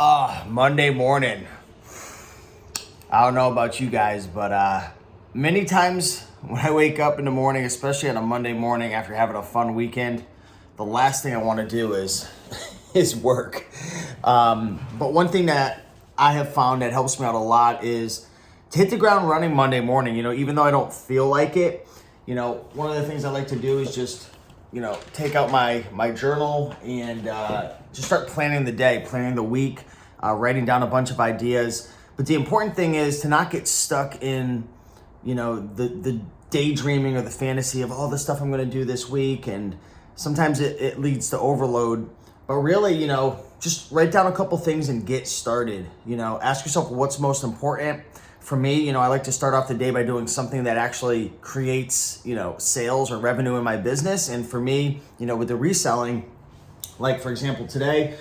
Monday morning. I don't know about you guys, but many times when I wake up in the morning, especially on a Monday morning after having a fun weekend, the last thing I want to do is is work. But one thing that I have found that helps me out a lot is to hit the ground running Monday morning. You know, even though I don't feel like it, you know, one of the things I like to do is just, you know, take out my journal and just start planning the day, planning the week, writing down a bunch of ideas. But the important thing is to not get stuck in, you know, the daydreaming or the fantasy of all the stuff I'm going to do this week. And sometimes it leads to overload. But really, you know, just write down a couple things and get started. You know, ask yourself what's most important. For me, you know, I like to start off the day by doing something that actually creates, you know, sales or revenue in my business. And for me, you know, with the reselling, like for example, today,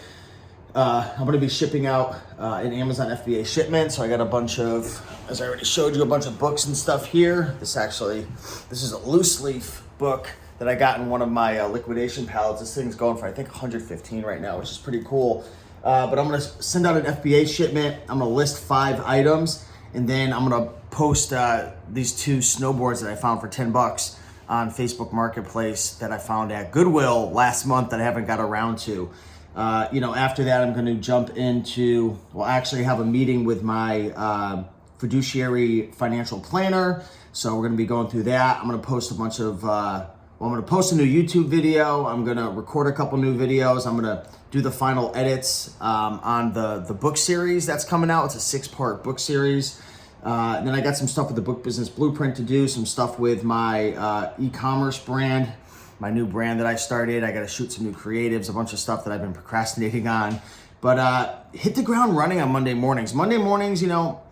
I'm going to be shipping out an Amazon FBA shipment. So I got a bunch of, as I already showed you, a bunch of books and stuff here. This is a loose leaf book that I got in one of my liquidation pallets. This thing's going for, I think, 115 right now, which is pretty cool. But I'm going to send out an FBA shipment. I'm going to list 5 items. And then I'm going to post these 2 snowboards that I found for $10 on Facebook Marketplace that I found at Goodwill last month that I haven't got around to. You know, after that, I'm going to jump into, well, actually have a meeting with my fiduciary financial planner. So we're going to be going through that. I'm going to post a bunch of, I'm going to post a new YouTube video. I'm going to record a couple new videos. I'm going to do the final edits on the book series that's coming out. It's a 6-part book series. And then I got some stuff with the Book Business Blueprint to do, some stuff with my e-commerce brand, my new brand that I started. I got to shoot some new creatives, a bunch of stuff that I've been procrastinating on. But hit the ground running on Monday mornings. Monday mornings, you know,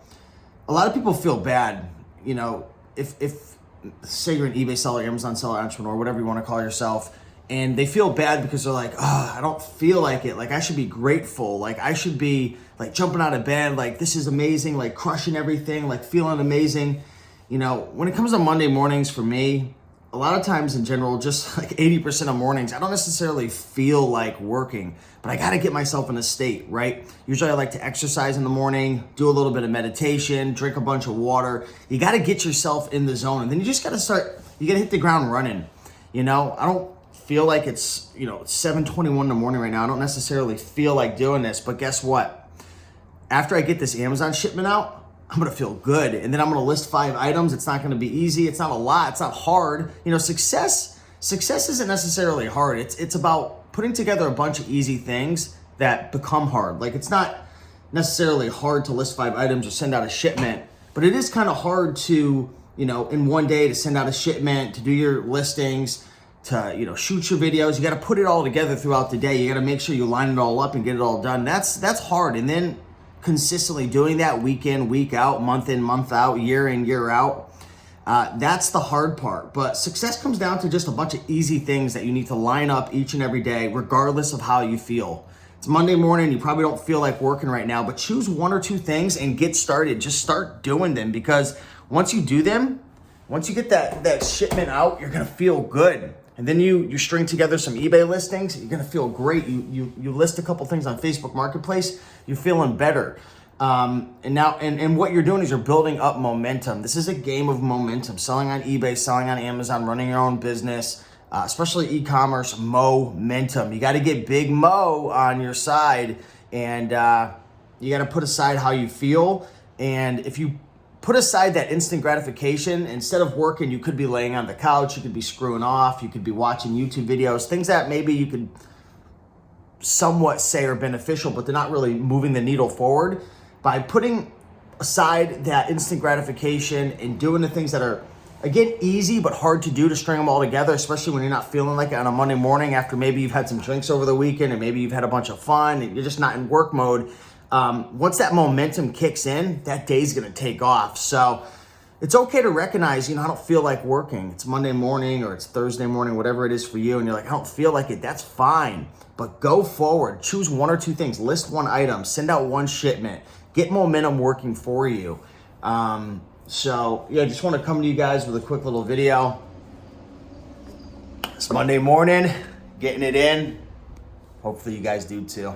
a lot of people feel bad, you know, if say you're an eBay seller, Amazon seller, entrepreneur, whatever you want to call yourself, and they feel bad because they're like, oh, I don't feel like it. Like, I should be grateful. Like, I should be, like, jumping out of bed. Like, this is amazing. Like, crushing everything. Like, feeling amazing. You know, when it comes to Monday mornings for me, a lot of times in general, just like 80% of mornings, I don't necessarily feel like working, but I got to get myself in a state, right? Usually I like to exercise in the morning, do a little bit of meditation, drink a bunch of water. You got to get yourself in the zone. And then you just got to start, you got to hit the ground running. You know, I don't feel like it's, you know, 7:21 in the morning right now. I don't necessarily feel like doing this, but guess what? After I get this Amazon shipment out, I'm going to feel good. And then I'm going to list 5 items. It's not going to be easy. It's not a lot. It's not hard. You know, success isn't necessarily hard. It's about putting together a bunch of easy things that become hard. Like, it's not necessarily hard to list 5 items or send out a shipment, but it is kind of hard to, you know, in one day to send out a shipment, to do your listings, to, you know, shoot your videos. You got to put it all together throughout the day. You got to make sure you line it all up and get it all done. That's hard. And then consistently doing that week in, week out, month in, month out, year in, year out, that's the hard part. But success comes down to just a bunch of easy things that you need to line up each and every day, regardless of how you feel. It's Monday morning. You probably don't feel like working right now, but choose 1 or 2 things and get started. Just start doing them, because once you do them, once you get that shipment out, you're going to feel good. And then you string together some eBay listings, you're going to feel great. You list a couple things on Facebook Marketplace, you're feeling better. And what you're doing is you're building up momentum. This is a game of momentum. Selling on eBay, selling on Amazon, running your own business, especially e-commerce, momentum. You got to get Big Mo on your side, and you got to put aside how you feel. And if you put aside that instant gratification, instead of working, you could be laying on the couch, you could be screwing off, you could be watching YouTube videos, things that maybe you could somewhat say are beneficial, but they're not really moving the needle forward. By putting aside that instant gratification and doing the things that are, again, easy but hard to do, to string them all together, especially when you're not feeling like it on a Monday morning after maybe you've had some drinks over the weekend and maybe you've had a bunch of fun and you're just not in work mode. Once that momentum kicks in, that day's going to take off. So it's okay to recognize, you know, I don't feel like working. It's Monday morning or it's Thursday morning, whatever it is for you. And you're like, I don't feel like it. That's fine. But go forward. Choose 1 or 2 things. List 1 item. Send out 1 shipment. Get momentum working for you. So yeah, I just want to come to you guys with a quick little video. It's Monday morning. Getting it in. Hopefully you guys do too.